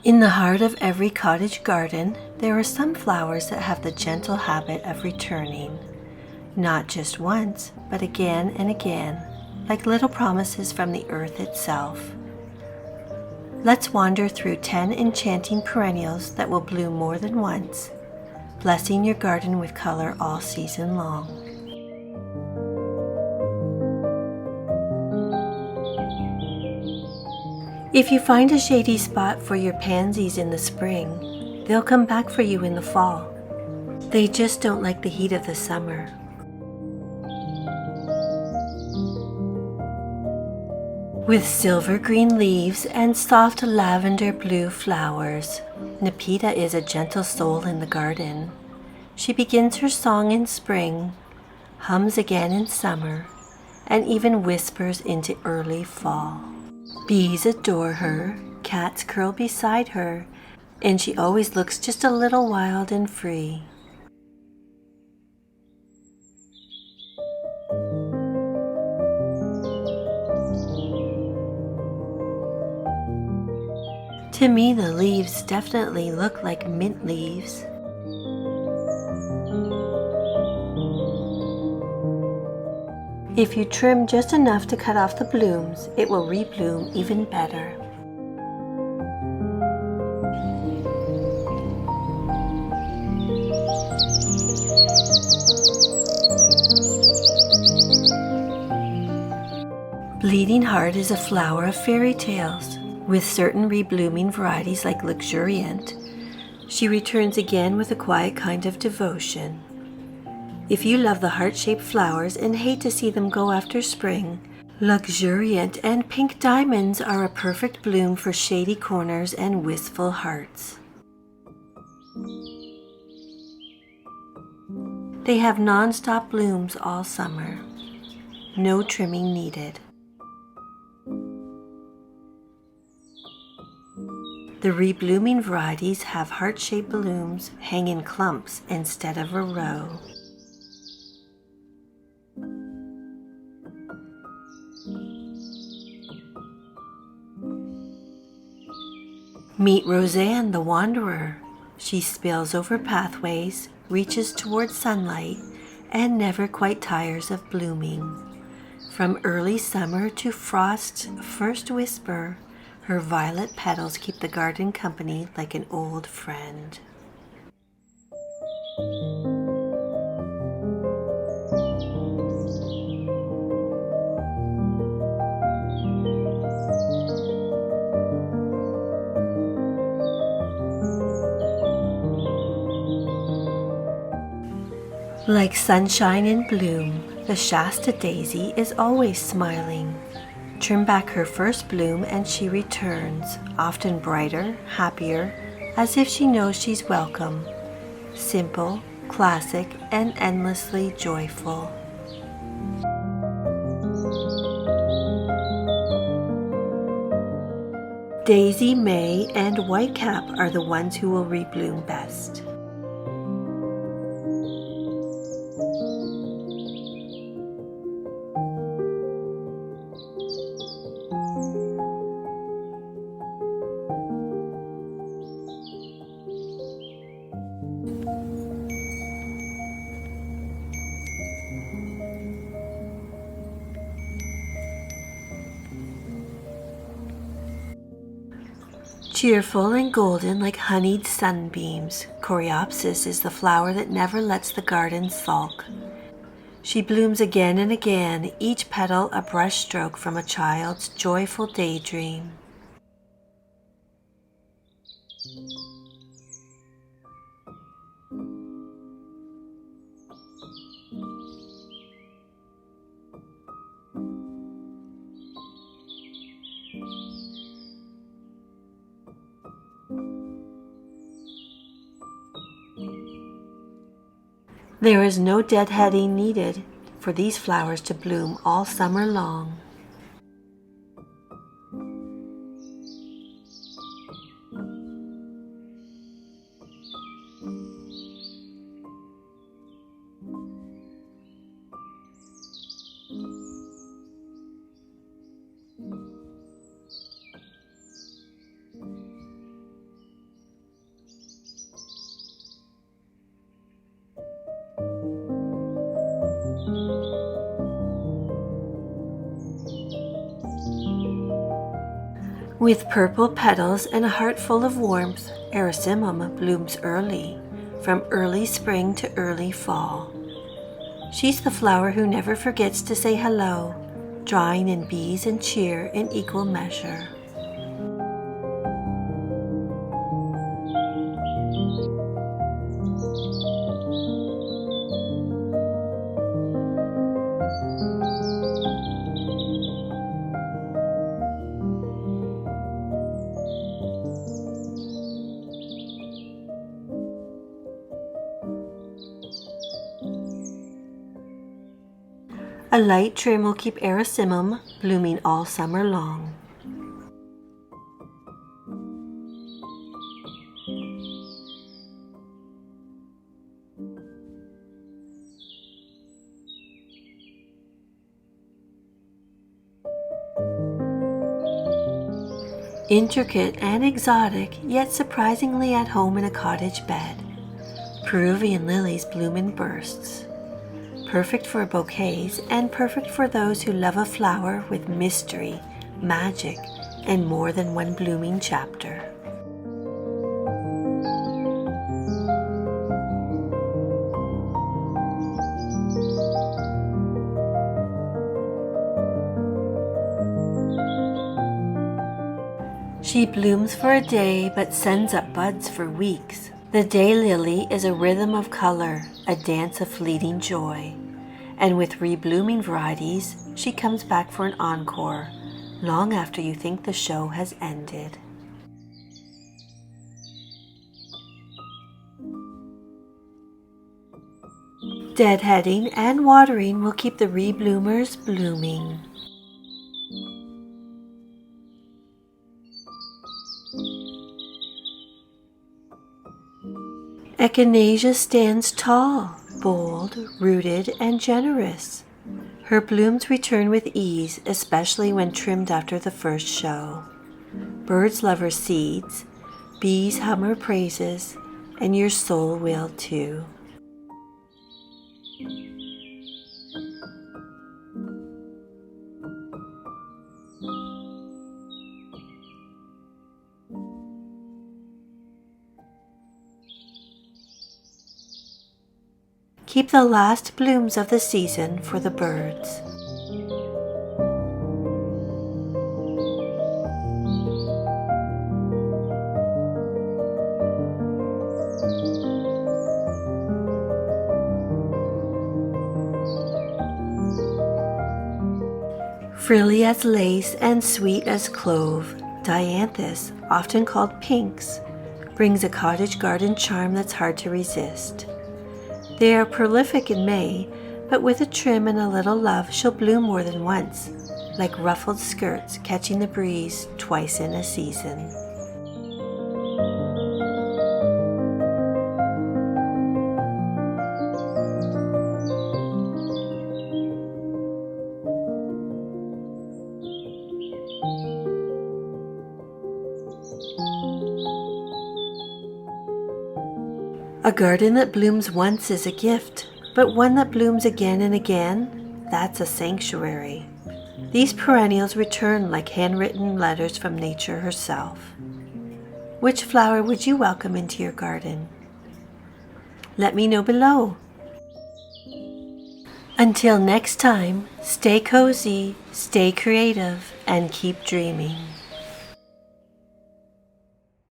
In the heart of every cottage garden, there are some flowers that have the gentle habit of returning, not just once, but again and again, like little promises from the earth itself. Let's wander through 10 enchanting perennials that will bloom more than once, blessing your garden with color all season long. If you find a shady spot for your pansies in the spring, they'll come back for you in the fall. They just don't like the heat of the summer. With silver green leaves and soft lavender blue flowers, Nepeta is a gentle soul in the garden. She begins her song in spring, hums again in summer, and even whispers into early fall. Bees adore her, cats curl beside her, and she always looks just a little wild and free. To me, the leaves definitely look like mint leaves. If you trim just enough to cut off the blooms, it will rebloom even better. Bleeding Heart is a flower of fairy tales. With certain reblooming varieties like luxuriant, she returns again with a quiet kind of devotion. If you love the heart-shaped flowers and hate to see them go after spring, luxuriant and pink diamonds are a perfect bloom for shady corners and wistful hearts. They have non-stop blooms all summer. No trimming needed. The reblooming varieties have heart-shaped blooms hang in clumps instead of a row. Meet Rozanne the Wanderer. She spills over pathways, reaches toward sunlight, and never quite tires of blooming. From early summer to frost's first whisper, her violet petals keep the garden company like an old friend. Like sunshine in bloom, the Shasta Daisy is always smiling. Trim back her first bloom and she returns, often brighter, happier, as if she knows she's welcome. Simple, classic, and endlessly joyful. Daisy, May, and Whitecap are the ones who will rebloom best. Cheerful and golden like honeyed sunbeams, Coreopsis is the flower that never lets the garden sulk. She blooms again and again, each petal a brushstroke from a child's joyful daydream. There is no deadheading needed for these flowers to bloom all summer long. With purple petals and a heart full of warmth, Erysimum blooms early, from early spring to early fall. She's the flower who never forgets to say hello, drawing in bees and cheer in equal measure. A light trim will keep Erysimum blooming all summer long. Intricate and exotic, yet surprisingly at home in a cottage bed, Peruvian lilies bloom in bursts. Perfect for bouquets and perfect for those who love a flower with mystery, magic, and more than one blooming chapter. She blooms for a day but sends up buds for weeks. The Daylily is a rhythm of color, a dance of fleeting joy. And with reblooming varieties, she comes back for an encore, long after you think the show has ended. Deadheading and watering will keep the rebloomers blooming. Echinacea stands tall, bold, rooted, and generous. Her blooms return with ease, especially when trimmed after the first show. Birds love her seeds, bees hum her praises, and your soul will too. Keep the last blooms of the season for the birds. Frilly as lace and sweet as clove, Dianthus, often called pinks, brings a cottage garden charm that's hard to resist. They are prolific in May, but with a trim and a little love she'll bloom more than once, like ruffled skirts catching the breeze twice in a season. A garden that blooms once is a gift, but one that blooms again and again, that's a sanctuary. These perennials return like handwritten letters from nature herself. Which flower would you welcome into your garden? Let me know below. Until next time, stay cozy, stay creative, and keep dreaming.